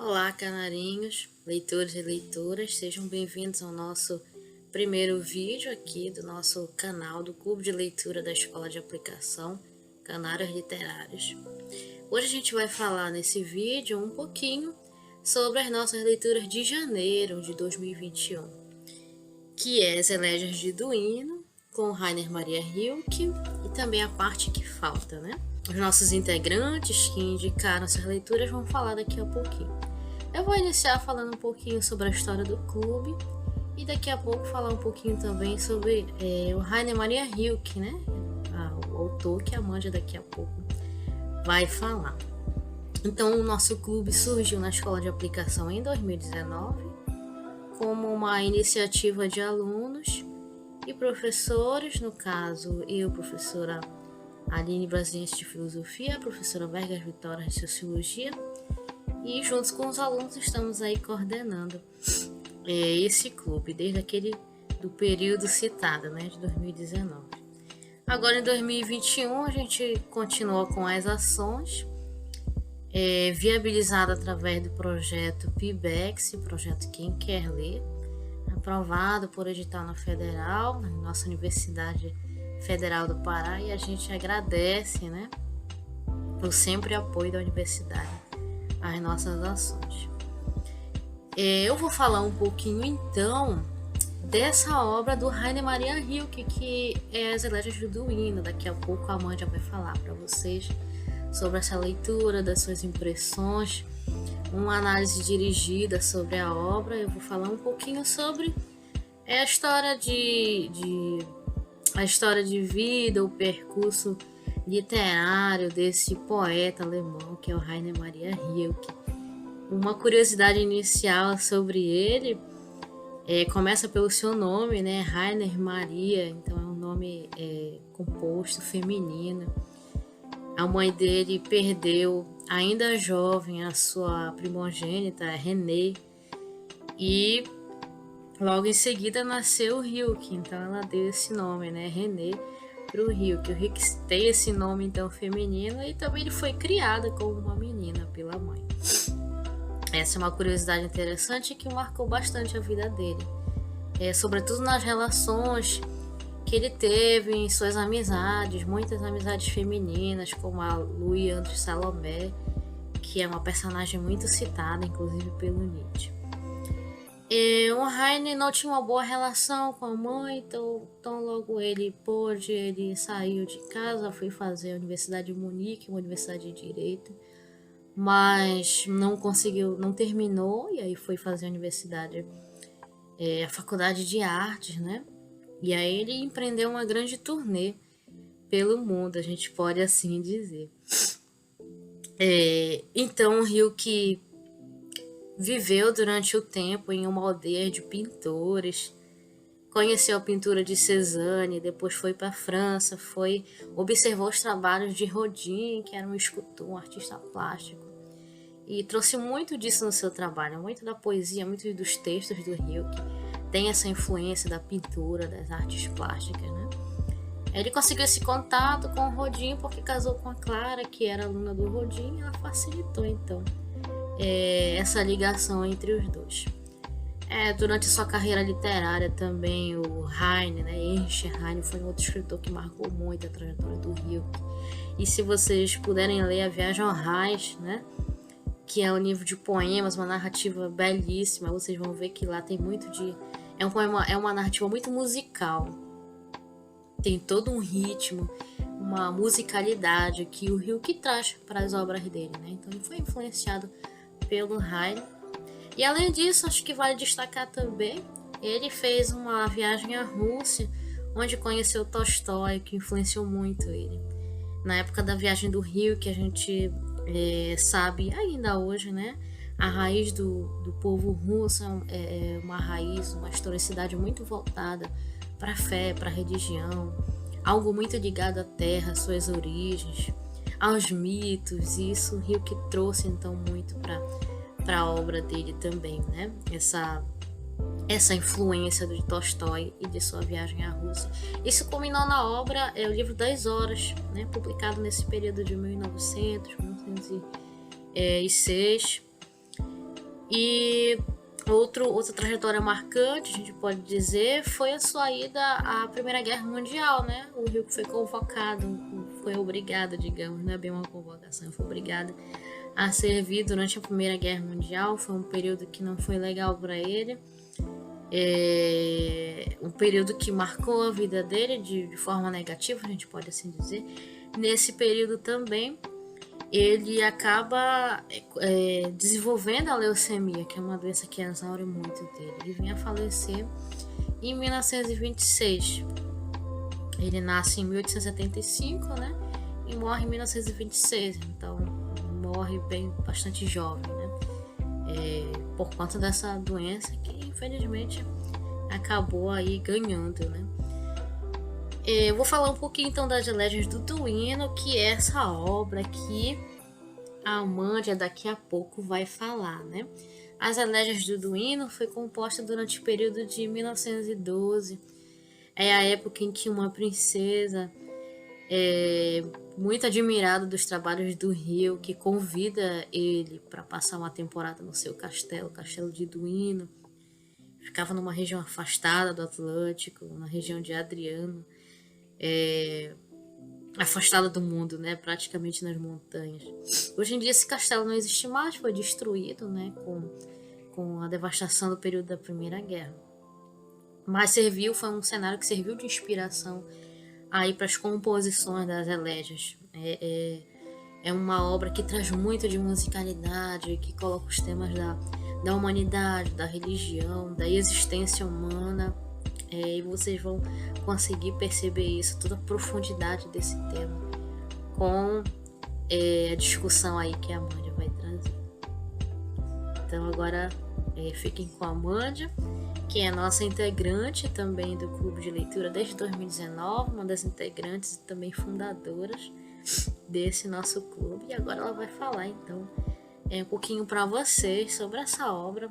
Olá, canarinhos, leitores e leitoras, sejam bem-vindos ao nosso primeiro vídeo aqui do nosso canal do Clube de Leitura da Escola de Aplicação Canários Literários. Hoje a gente vai falar nesse vídeo um pouquinho sobre as nossas leituras de janeiro de 2021, que é as Elégias de Duino, com Rainer Maria Rilke, e também a parte que falta, né? Os nossos integrantes que indicaram essas leituras vão falar daqui a pouquinho. Eu vou iniciar falando um pouquinho sobre a história do clube e daqui a pouco falar um pouquinho também sobre o Rainer Maria Rilke, né? O autor que a Amanda daqui a pouco vai falar. Então, o nosso clube surgiu na Escola de Aplicação em 2019 como uma iniciativa de alunos e professores, no caso, eu, professora Aline Brasiliense de Filosofia, a professora Vargas Vitória de Sociologia, e juntos com os alunos estamos aí coordenando esse clube, desde do período citado, né, de 2019. Agora em 2021 a gente continua com as ações viabilizado através do projeto PIBEX, projeto Quem Quer Ler, aprovado por edital na Federal, na nossa Universidade Federal do Pará, e a gente agradece, né, o sempre apoio da universidade às nossas ações. Eu vou falar um pouquinho então dessa obra do Rainer Maria Rilke, que é As Elégias de Duino. Daqui a pouco a Amanda vai falar para vocês sobre essa leitura, das suas impressões, uma análise dirigida sobre a obra. Eu vou falar um pouquinho sobre a história a história de vida, o percurso literário desse poeta alemão que é o Rainer Maria Rilke. Uma curiosidade inicial sobre ele começa pelo seu nome, né? Rainer Maria, então é um nome composto, feminino. A mãe dele perdeu, ainda jovem, a sua primogênita, René, e logo em seguida nasceu o Rilke, então ela deu esse nome, né, René, para o Rilke. O Rilke tem esse nome então feminino e também ele foi criado como uma menina pela mãe. Essa é uma curiosidade interessante que marcou bastante a vida dele, sobretudo nas relações que ele teve em suas amizades, muitas amizades femininas, como a Louis Andre Salomé, que é uma personagem muito citada, inclusive pelo Nietzsche. O Rainer não tinha uma boa relação com a mãe, então logo ele saiu de casa, foi fazer a Universidade de Munique, uma universidade de Direito, mas não conseguiu, não terminou, e aí foi fazer a universidade, a Faculdade de Artes, né? E aí ele empreendeu uma grande turnê pelo mundo, a gente pode assim dizer. Então o Rilke viveu durante o tempo em uma aldeia de pintores, conheceu a pintura de Cézanne, depois foi para a França, observou os trabalhos de Rodin, que era um escultor, um artista plástico, e trouxe muito disso no seu trabalho, muito da poesia, muito dos textos do Rilke, tem essa influência da pintura, das artes plásticas, né? Ele conseguiu esse contato com o Rodin porque casou com a Clara, que era aluna do Rodin, e ela facilitou então essa ligação entre os dois. Durante sua carreira literária também o Heine, né, Ernst Heine, foi um outro escritor que marcou muito a trajetória do Rilke. E se vocês puderem ler A Viagem ao Reich, né, que é um livro de poemas, uma narrativa belíssima, vocês vão ver que lá tem muito de... É uma narrativa muito musical, tem todo um ritmo, uma musicalidade que o Rilke traz para as obras dele, né? Então ele foi influenciado pelo Heine. E além disso, acho que vale destacar também, ele fez uma viagem à Rússia, onde conheceu Tolstói, que influenciou muito ele. Na época da viagem do Rilke, a gente sabe ainda hoje, né? A raiz do povo russo é uma raiz, uma historicidade muito voltada para a fé, para a religião, algo muito ligado à terra, às suas origens, aos mitos, e isso Rilke trouxe então muito para a obra dele também, né? Essa influência de Tolstói e de sua viagem à Rússia. Isso culminou na obra, o livro 10 Horas, né? Publicado nesse período de 1900, 1906, E outra trajetória marcante, a gente pode dizer, foi a sua ida à Primeira Guerra Mundial, né? O Rio foi convocado, foi obrigado, digamos, não é bem uma convocação, foi obrigado a servir durante a Primeira Guerra Mundial. Foi um período que não foi legal para ele, um período que marcou a vida dele de forma negativa, a gente pode assim dizer. Nesse período também, ele acaba desenvolvendo a leucemia, que é uma doença que exaure muito dele. Ele vem a falecer em 1926. Ele nasce em 1875, né? E morre em 1926. Então, morre bastante jovem, né? Por conta dessa doença que, infelizmente, acabou aí ganhando, né? Eu vou falar um pouquinho então das Elégias do Duino, que é essa obra que a Amândia daqui a pouco vai falar, né? As Elégias do Duino foi composta durante o período de 1912. É a época em que uma princesa muito admirada dos trabalhos do Rio, que convida ele para passar uma temporada no seu castelo, o Castelo de Duino. Ficava numa região afastada do Atlântico, na região de Adriano, afastada do mundo, né? Praticamente nas montanhas. Hoje em dia esse castelo não existe mais, foi destruído, né? Com a devastação do período da Primeira Guerra. Mas foi um cenário que serviu de inspiração aí para as composições das Elégias. É uma obra que traz muito de musicalidade, que coloca os temas da humanidade, da religião, da existência humana, e vocês vão conseguir perceber isso, toda a profundidade desse tema, com a discussão aí que a Amândia vai trazer. Então agora fiquem com a Amândia, que é nossa integrante também do Clube de Leitura desde 2019, uma das integrantes e também fundadoras desse nosso clube. E agora ela vai falar então um pouquinho para vocês sobre essa obra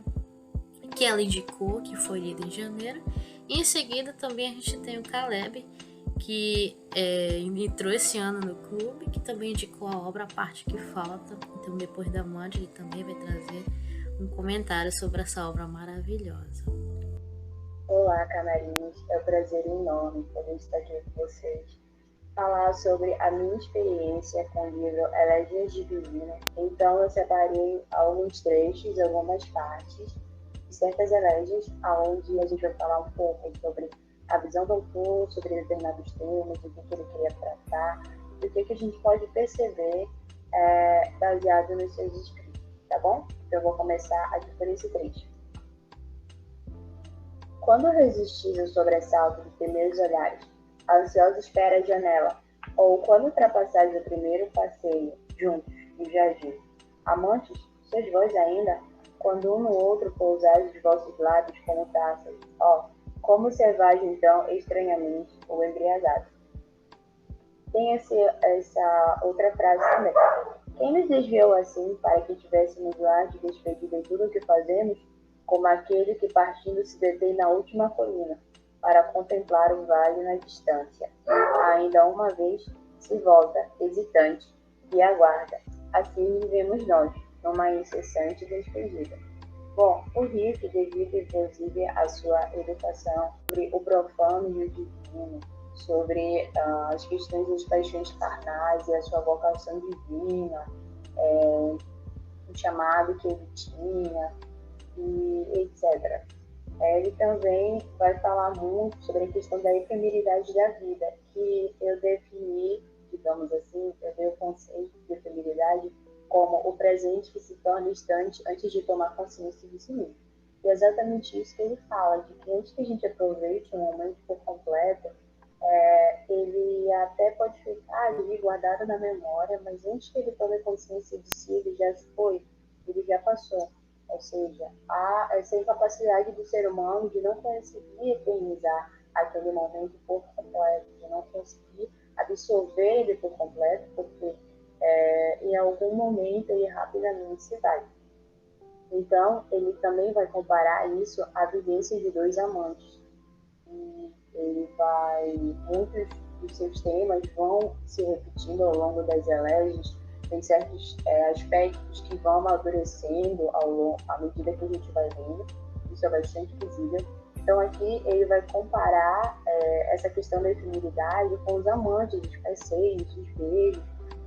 que ela indicou, que foi lida em janeiro. E em seguida também a gente tem o Caleb, que entrou esse ano no clube, que também indicou a obra, a parte que falta. Então depois da Amândia ele também vai trazer um comentário sobre essa obra maravilhosa. Olá, canarinhos. É um prazer enorme poder estar aqui com vocês. Falar sobre a minha experiência com o livro Elégias de Duino. Então, eu separei alguns trechos, algumas partes de certas elégias, onde a gente vai falar um pouco sobre a visão do autor, sobre determinados temas, o que ele queria tratar, e o que a gente pode perceber baseado nos seus escritos, tá bom? Então, eu vou começar aqui por esse trecho. Quando resistis ao sobressalto dos primeiros olhares, ansiosa espera à janela, ou quando ultrapassais o primeiro passeio, juntos, no jardim, amantes, sois vós ainda, quando um no outro pousais os vossos lábios como taças, como selvagem então, estranhamente, ou embriagado. Tem essa outra frase também. Quem nos desviou assim, para que tivéssemos o ar de despedida em tudo o que fazemos, como aquele que partindo se detém na última colina, para contemplar o vale na distância, e ainda uma vez se volta, hesitante, e aguarda. Assim vivemos nós, numa incessante despedida. Bom, o Rio, que devido inclusive à sua educação sobre o profano e o divino, sobre as questões das paixões carnais e a sua vocação divina, o chamado que ele tinha, e etc. Ele também vai falar muito sobre a questão da efemeridade da vida, que eu defini, digamos assim, eu dei o conceito de efemeridade como o presente que se torna instante antes de tomar consciência de si mesmo. E é exatamente isso que ele fala, de que antes que a gente aproveite um momento por completo, ele até pode ficar ali guardado na memória, mas antes que ele tome consciência de si, ele já se foi, ele já passou. Ou seja, há essa incapacidade do ser humano de não conseguir eternizar aquele momento por completo, de não conseguir absorver ele por completo, porque em algum momento ele rapidamente se vai. Então, ele também vai comparar isso à vivência de dois amantes. E ele muitos dos seus temas vão se repetindo ao longo das elégias, Tem certos aspectos que vão amadurecendo à medida que a gente vai vendo. Isso é bastante visível. Então aqui ele vai comparar essa questão da efemeridade com os amantes, os passeios, os beijos.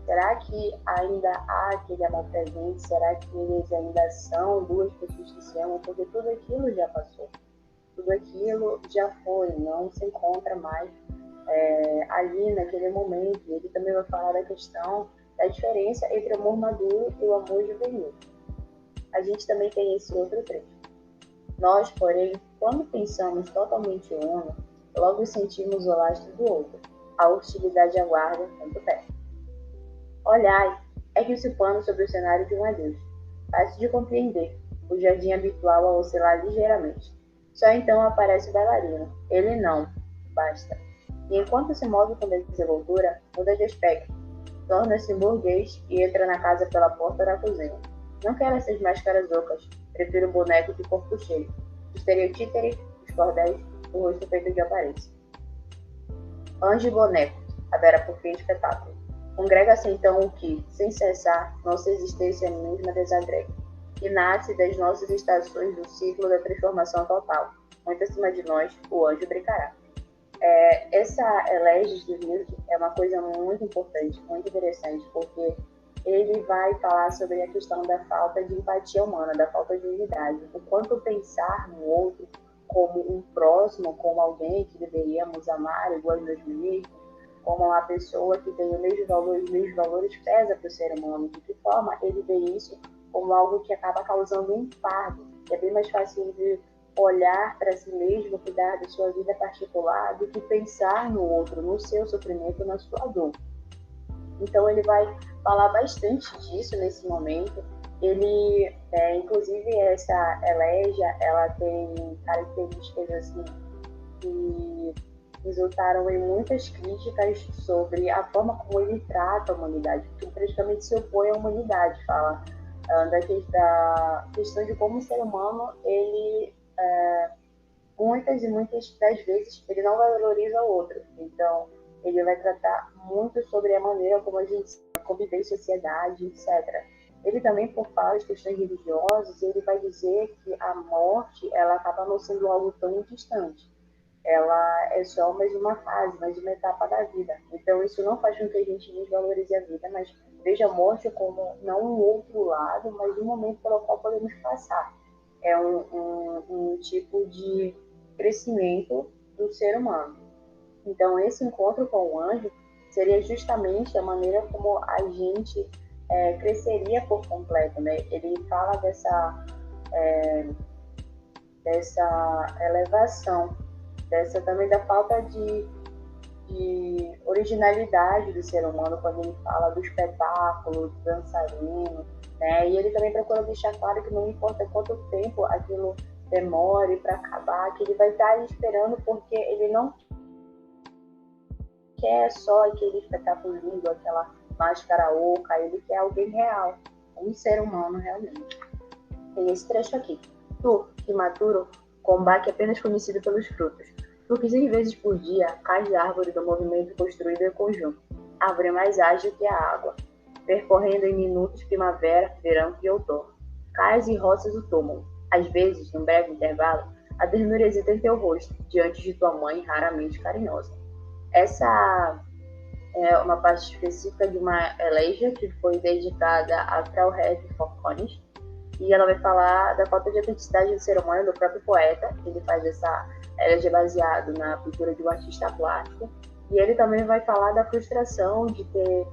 Será que ainda há aquele amor presente? Será que eles ainda são duas pessoas que se amam? Porque tudo aquilo já passou. Tudo aquilo já foi, não se encontra mais ali naquele momento. Ele também vai falar da questão da diferença entre o amor maduro e o amor juvenil. A gente também tem esse outro trecho. Nós, porém, quando pensamos totalmente uno, logo sentimos o lastro do outro. A hostilidade aguarda muito perto. Olhai, é que se pano sobre o cenário de um adeus. Fácil de compreender, o jardim habitual a oscilar ligeiramente. Só então aparece o bailarino. Ele não, basta. E enquanto se move com desenvoltura, muda de aspecto. Torna-se burguês e entra na casa pela porta da cozinha. Não quero essas máscaras ocas, prefiro um boneco de corpo cheio. Os títeres, os cordéis, o rosto feito de aparência. Anjo e boneco, haverá por fim espetáculo. Congrega-se então o que, sem cessar, nossa existência mesma desagrega, que nasce das nossas estações do ciclo da transformação total. Muito acima de nós, o anjo brincará. Essa Elegies do Milk é uma coisa muito importante, muito interessante, porque ele vai falar sobre a questão da falta de empatia humana, da falta de unidade, o quanto pensar no outro como um próximo, como alguém que deveríamos amar igual a nós mesmos, como uma pessoa que tem os mesmos valores pesa para o ser humano, de que forma ele vê isso como algo que acaba causando um fardo, que é bem mais fácil de olhar para si mesmo, cuidar da sua vida particular, do que pensar no outro, no seu sofrimento, na sua dor. Então ele vai falar bastante disso nesse momento. Ele, inclusive essa Elegia, ela tem características assim que resultaram em muitas críticas sobre a forma como ele trata a humanidade, porque ele praticamente se opõe à humanidade, fala da questão de como o ser humano, ele muitas das vezes, ele não valoriza o outro. Então, ele vai tratar muito sobre a maneira como a gente convive em sociedade, etc. Ele também, por falar de questões religiosas, ele vai dizer que a morte, ela acaba não sendo algo tão distante. Ela é só mais uma fase, mais uma etapa da vida. Então, isso não faz com que a gente desvalorize a vida, mas veja a morte como não um outro lado, mas um momento pelo qual podemos passar. É um tipo de crescimento do ser humano. Então, esse encontro com o anjo seria justamente a maneira como a gente cresceria por completo, né? Ele fala dessa elevação, também da falta de originalidade do ser humano quando ele fala do espetáculo, do dançarino, né? E ele também procura deixar claro que não importa quanto tempo aquilo demore para acabar, que ele vai estar ali esperando, porque ele não quer só aquele espetáculo lindo, aquela máscara oca, ele quer alguém real, um ser humano realmente. Tem esse trecho aqui. Tu, que maturo, combate apenas conhecido pelos frutos. Tu que 100 vezes por dia cais da árvore do movimento construído em conjunto. Árvore mais ágil que a água, percorrendo em minutos primavera, verão e outono. Cais e roças o túmulo. Às vezes, num breve intervalo, a ternura hesita em teu rosto, diante de tua mãe raramente carinhosa. Essa é uma parte específica de uma elegia que foi dedicada a Trailhead Forconis, e ela vai falar da falta de autenticidade do ser humano, do próprio poeta. Ele faz essa elegia baseado na pintura de um artista plástico, e ele também vai falar da frustração de ter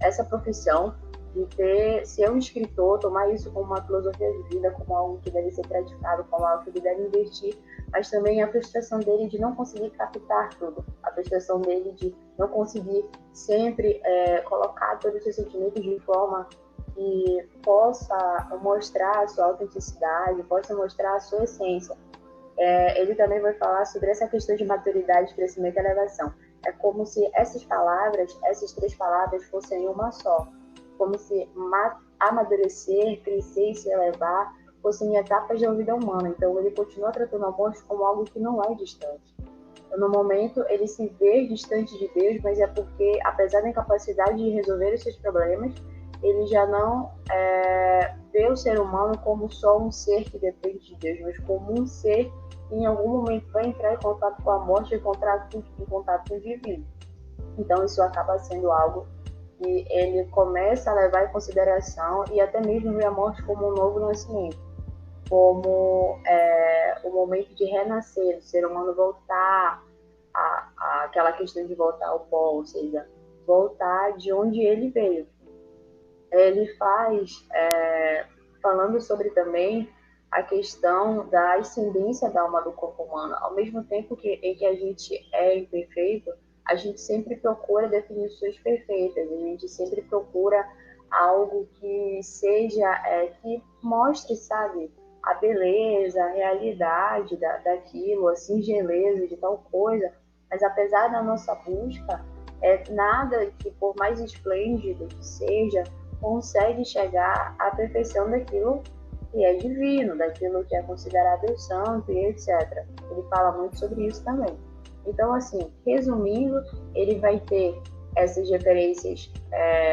essa profissão, de ser um escritor, tomar isso como uma filosofia de vida, como algo que deve ser praticado, como algo que ele deve investir, mas também a frustração dele de não conseguir captar tudo, a frustração dele de não conseguir sempre colocar todos os seus sentimentos de forma que possa mostrar a sua autenticidade, possa mostrar a sua essência. Ele também vai falar sobre essa questão de maturidade, crescimento e elevação. É como se essas três palavras fossem uma só, como se amadurecer, crescer e se elevar fossem etapas da vida humana. Então ele continua tratando a morte como algo que não é distante. No momento, ele se vê distante de Deus, mas é porque, apesar da incapacidade de resolver os seus problemas, ele já não vê o ser humano como só um ser que depende de Deus, mas como um ser que em algum momento vai entrar em contato com a morte, em contato com o divino. Então, isso acaba sendo algo que ele começa a levar em consideração e até mesmo ver a morte como um novo nascimento, como o momento de renascer, o ser humano voltar aquela questão de voltar ao pó, ou seja, voltar de onde ele veio. Ele faz, falando sobre também a questão da ascendência da alma do corpo humano. Ao mesmo tempo em que a gente é imperfeito, a gente sempre procura definições perfeitas, a gente sempre procura algo que seja, que mostre, sabe, a beleza, a realidade daquilo, a singeleza de tal coisa, mas apesar da nossa busca, nada que, por mais esplêndido que seja, consegue chegar à perfeição daquilo que é divino, daquilo que é considerado santo e etc. Ele fala muito sobre isso também. Então, assim, resumindo, ele vai ter essas referências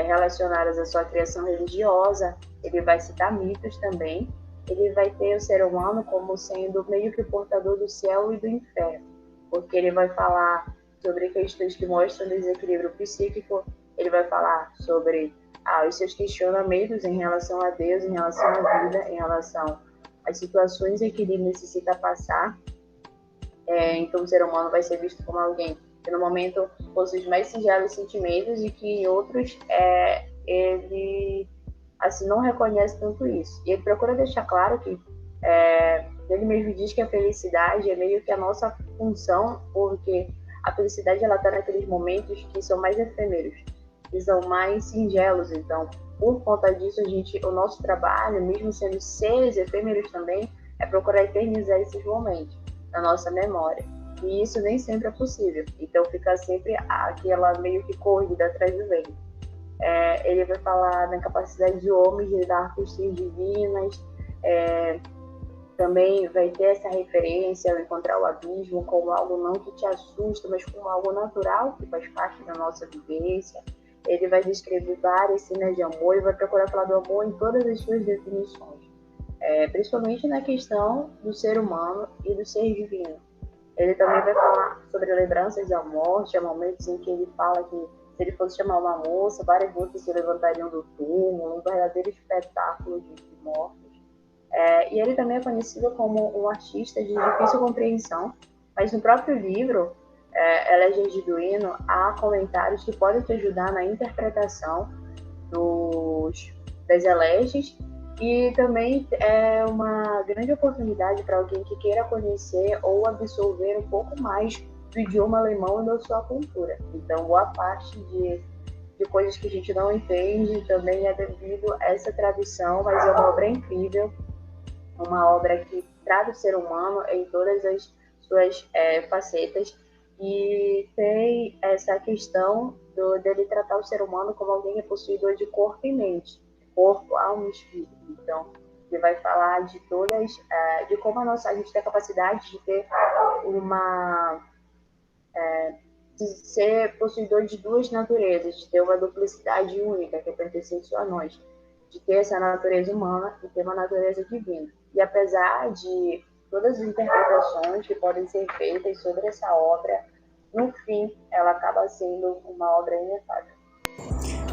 relacionadas à sua criação religiosa, ele vai citar mitos também, ele vai ter o ser humano como sendo meio que o portador do céu e do inferno, porque ele vai falar sobre questões que mostram desequilíbrio psíquico, ele vai falar sobre os seus questionamentos em relação a Deus, em relação à vida, em relação às situações em que ele necessita passar. Então, o ser humano vai ser visto como alguém que, no momento, possui os mais singelos sentimentos e que, em outros, ele assim, não reconhece tanto isso. E ele procura deixar claro que ele mesmo diz que a felicidade é meio que a nossa função, porque a felicidade ela está naqueles momentos que são mais efêmeros, que são mais singelos. Então, por conta disso, o nosso trabalho, mesmo sendo seres efêmeros também, é procurar eternizar esses momentos na nossa memória. E isso nem sempre é possível. Então, fica sempre aquela meio que corrida atrás do vento. Ele vai falar da capacidade do homem de lidar com os seres divinas. Também vai ter essa referência ao encontrar o abismo como algo não que te assusta, mas como algo natural, que faz parte da nossa vivência. Ele vai descrever várias cenas de amor e vai procurar falar do amor em todas as suas definições, principalmente na questão do ser humano e do ser divino. Ele também vai falar sobre lembranças da morte, há momentos em que ele fala que se ele fosse chamar uma moça, várias moças se levantariam do túmulo, um verdadeiro espetáculo de mortos. E ele também é conhecido como um artista de difícil compreensão, mas no próprio livro, Elegias de Duino, há comentários que podem te ajudar na interpretação das elegias, e também é uma grande oportunidade para alguém que queira conhecer ou absorver um pouco mais do idioma alemão e da sua cultura. Então, boa parte de coisas que a gente não entende também é devido a essa tradução, mas é uma obra incrível, uma obra que trata o ser humano em todas as suas facetas, e tem essa questão dele tratar o ser humano como alguém que é possuidor de corpo e mente, corpo, alma e espírito. Então, ele vai falar de todas, de como a gente tem a capacidade de ter de ser possuidor de duas naturezas, de ter uma duplicidade única que é pertencente a nós, de ter essa natureza humana e ter uma natureza divina. E apesar de todas as interpretações que podem ser feitas sobre essa obra, no fim, ela acaba sendo uma obra inefável.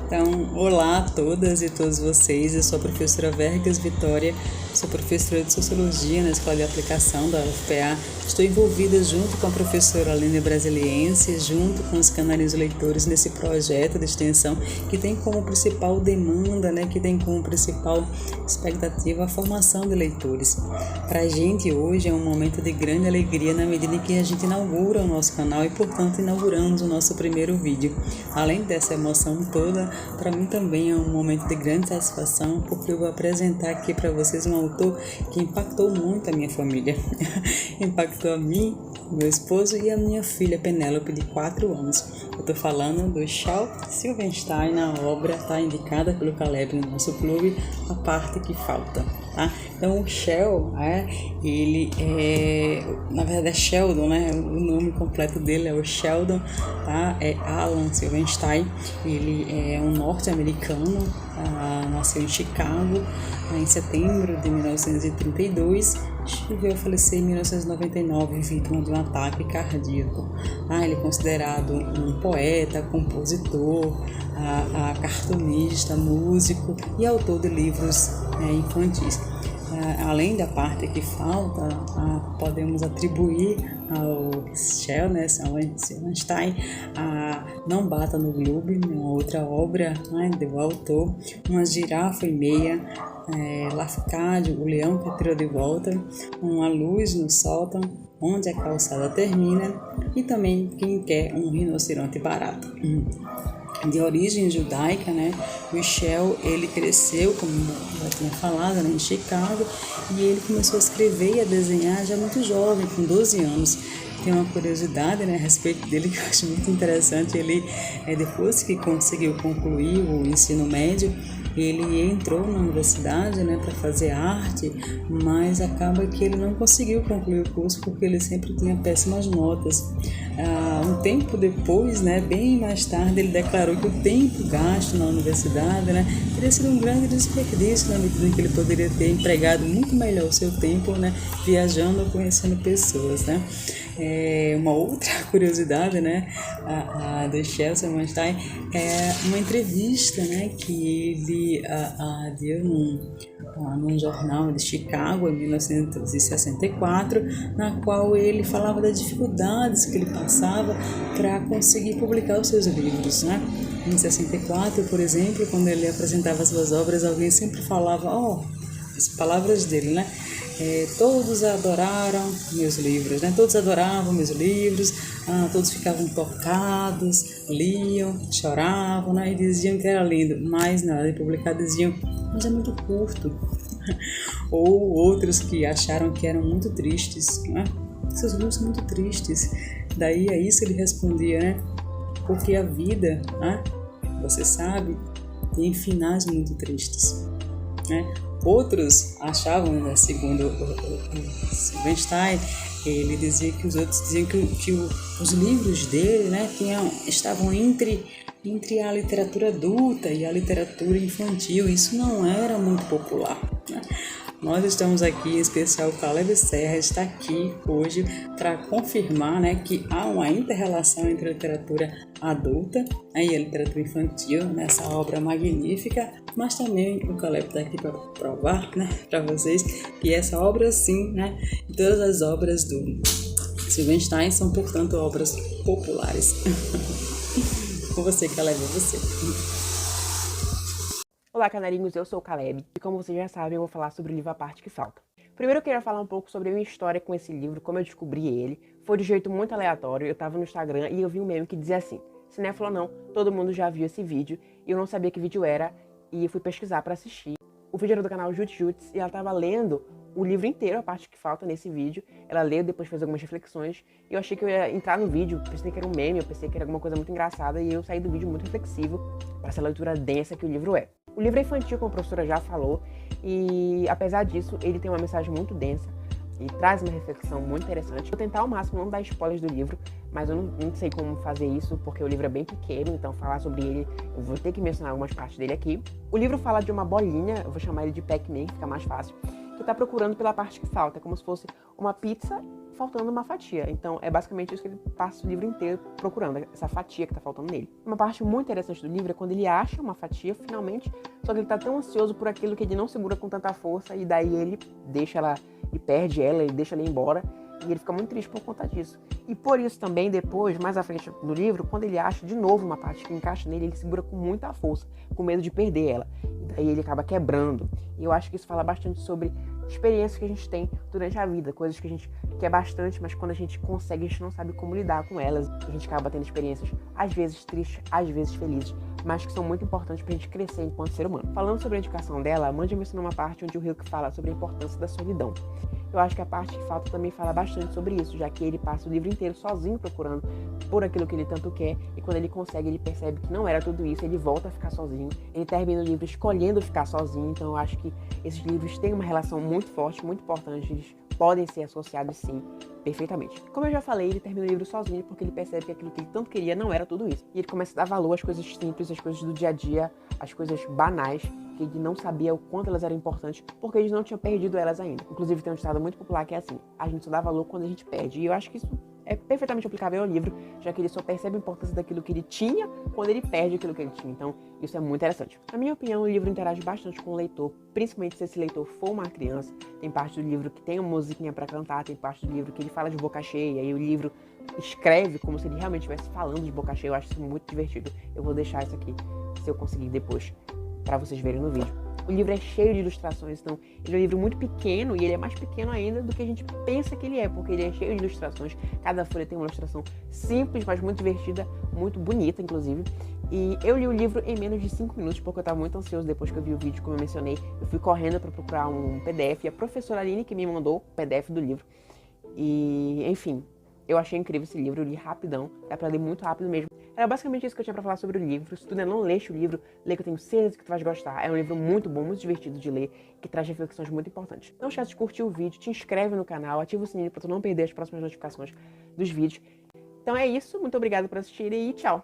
Então, olá a todas e todos vocês, eu sou a professora Vergas Vitória, sou professora de Sociologia na Escola de Aplicação da UFPA. Estou envolvida junto com a professora Aline Brasiliense, junto com os canais leitores nesse projeto de extensão que tem como principal demanda, que tem como principal expectativa a formação de leitores. Para a gente hoje é um momento de grande alegria na medida em que a gente inaugura o nosso canal e, portanto, inauguramos o nosso primeiro vídeo. Além dessa emoção toda, para mim também é um momento de grande satisfação, porque eu vou apresentar aqui para vocês um autor que impactou muito a minha família. Impactou a mim, meu esposo e a minha filha Penélope, de 4 anos. Eu estou falando do Charles Silverstein. Na obra está indicada pelo Caleb no nosso clube, A Parte que Falta. tá? Então o Shell, ele na verdade é Sheldon, né? O nome completo dele é o Sheldon, tá? É Alan Silverstein. Ele é um norte-americano, nasceu em Chicago em setembro de 1932, veio a falecer em 1999 vítima de um ataque cardíaco. Ele é considerado um poeta, compositor, cartunista, músico e autor de livros infantis. Além da parte que falta, podemos atribuir ao Shell, né, Silverstein, Não Bata no Globo, uma outra obra, né, do autor, Uma Girafa e Meia, Lafcadio, O Leão que Tirou de Volta, Uma Luz no Sótão, Onde a Calçada Termina, e também Quem Quer um Rinoceronte Barato. De origem judaica, né? O Shell, ele cresceu, como já tinha falado, né, em Chicago, e ele começou a escrever e a desenhar já muito jovem, com 12 anos. Tem uma curiosidade, né, a respeito dele que eu acho muito interessante. Ele, depois que conseguiu concluir o ensino médio, ele entrou na universidade, né, para fazer arte, mas acaba que ele não conseguiu concluir o curso porque ele sempre tinha péssimas notas. Um tempo depois, né, bem mais tarde, ele declarou que o tempo gasto na universidade, né, teria sido um grande desperdício, na medida em que ele poderia ter empregado muito melhor o seu tempo, né, viajando ou conhecendo pessoas, né. Uma outra curiosidade, né, do Shel Silverstein é uma entrevista, né, que ele deu num jornal de Chicago em 1964, na qual ele falava das dificuldades que ele passava para conseguir publicar os seus livros, né. Em 64, por exemplo, quando ele apresentava suas obras, alguém sempre falava, as palavras dele, né? Todos adoraram meus livros, né? Todos adoravam meus livros, todos ficavam tocados, liam, choravam, né? E diziam que era lindo, mas na hora de publicar diziam, mas é muito curto. Ou outros que acharam que eram muito tristes, né? Seus livros são muito tristes. Daí a isso ele respondia, né? Porque a vida, né? Você sabe, tem finais muito tristes, né? Outros achavam, né, segundo o Silverstein, ele dizia que os outros diziam que os livros dele, né, estavam entre a literatura adulta e a literatura infantil. Isso não era muito popular, né? Nós estamos aqui, em especial o Caleb Serra está aqui hoje para confirmar, né, que há uma inter-relação entre a literatura adulta e a literatura infantil nessa obra magnífica, mas também o Caleb está aqui para provar, né, para vocês que essa obra sim, né, e todas as obras do Silverstein são, portanto, obras populares. Com você, Caleb, é você. Olá, canarinhos, eu sou o Caleb e como vocês já sabem, eu vou falar sobre o livro A Parte que Falta. Primeiro eu queria falar um pouco sobre a minha história com esse livro, como eu descobri ele. Foi de jeito muito aleatório, eu tava no Instagram e eu vi um meme que dizia assim, cinéfilo ou não, todo mundo já viu esse vídeo e eu não sabia que vídeo era e eu fui pesquisar pra assistir. O vídeo era do canal Juts Juts e ela tava lendo o livro inteiro, A Parte que Falta, nesse vídeo. Ela leu, depois fez algumas reflexões e eu achei que eu ia entrar no vídeo, pensei que era um meme, eu pensei que era alguma coisa muito engraçada e eu saí do vídeo muito reflexivo para essa leitura densa que o livro é. O livro é infantil, como a professora já falou, e apesar disso, ele tem uma mensagem muito densa e traz uma reflexão muito interessante. Vou tentar ao máximo não dar spoilers do livro, mas eu não sei como fazer isso, porque o livro é bem pequeno, então falar sobre ele, eu vou ter que mencionar algumas partes dele aqui. O livro fala de uma bolinha, eu vou chamar ele de Pac-Man, que fica mais fácil, que tá procurando pela parte que falta, como se fosse uma pizza faltando uma fatia. Então é basicamente isso que ele passa o livro inteiro procurando, essa fatia que tá faltando nele. Uma parte muito interessante do livro é quando ele acha uma fatia, finalmente, só que ele tá tão ansioso por aquilo que ele não segura com tanta força, e daí ele deixa ela, e perde ela, ele deixa ela ir embora, e ele fica muito triste por conta disso. E por isso também, depois, mais à frente do livro, quando ele acha de novo uma parte que encaixa nele, ele segura com muita força, com medo de perder ela. E daí ele acaba quebrando. E eu acho que isso fala bastante sobre experiências que a gente tem durante a vida, coisas que a gente quer bastante, mas quando a gente consegue, a gente não sabe como lidar com elas. A gente acaba tendo experiências, às vezes tristes, às vezes felizes, mas que são muito importantes pra gente crescer enquanto ser humano. Falando sobre a educação dela, a Mandy mencionou uma parte onde o Hilke fala sobre a importância da solidão. Eu acho que a parte que falta também fala bastante sobre isso, já que ele passa o livro inteiro sozinho procurando por aquilo que ele tanto quer, e quando ele consegue, ele percebe que não era tudo isso, ele volta a ficar sozinho, ele termina o livro escolhendo ficar sozinho. Então eu acho que esses livros têm uma relação muito forte, muito importante, eles podem ser associados sim, perfeitamente. Como eu já falei, ele termina o livro sozinho porque ele percebe que aquilo que ele tanto queria não era tudo isso. E ele começa a dar valor às coisas simples, às coisas do dia a dia, às coisas banais, que ele não sabia o quanto elas eram importantes, porque eles não tinham perdido elas ainda. Inclusive tem um ditado muito popular que é assim: a gente só dá valor quando a gente perde. E eu acho que isso é perfeitamente aplicável ao livro, já que ele só percebe a importância daquilo que ele tinha quando ele perde aquilo que ele tinha. Então, isso é muito interessante. Na minha opinião, o livro interage bastante com o leitor, principalmente se esse leitor for uma criança. Tem parte do livro que tem uma musiquinha pra cantar, tem parte do livro que ele fala de boca cheia, e o livro escreve como se ele realmente estivesse falando de boca cheia. Eu acho isso muito divertido. Eu vou deixar isso aqui, se eu conseguir depois, pra vocês verem no vídeo. O livro é cheio de ilustrações, então ele é um livro muito pequeno, e ele é mais pequeno ainda do que a gente pensa que ele é, porque ele é cheio de ilustrações. Cada folha tem uma ilustração simples, mas muito divertida, muito bonita, inclusive. E eu li o livro em menos de 5 minutos, porque eu estava muito ansioso depois que eu vi o vídeo, como eu mencionei. Eu fui correndo para procurar um PDF, e a professora Aline que me mandou o PDF do livro. E, enfim, eu achei incrível esse livro, eu li rapidão, dá pra ler muito rápido mesmo. Era basicamente isso que eu tinha pra falar sobre o livro. Se tu ainda não leste o livro, lê, que eu tenho certeza que tu vais gostar. É um livro muito bom, muito divertido de ler, que traz reflexões muito importantes. Não esquece de curtir o vídeo, te inscreve no canal, ativa o sininho pra tu não perder as próximas notificações dos vídeos. Então é isso, muito obrigado por assistir e tchau!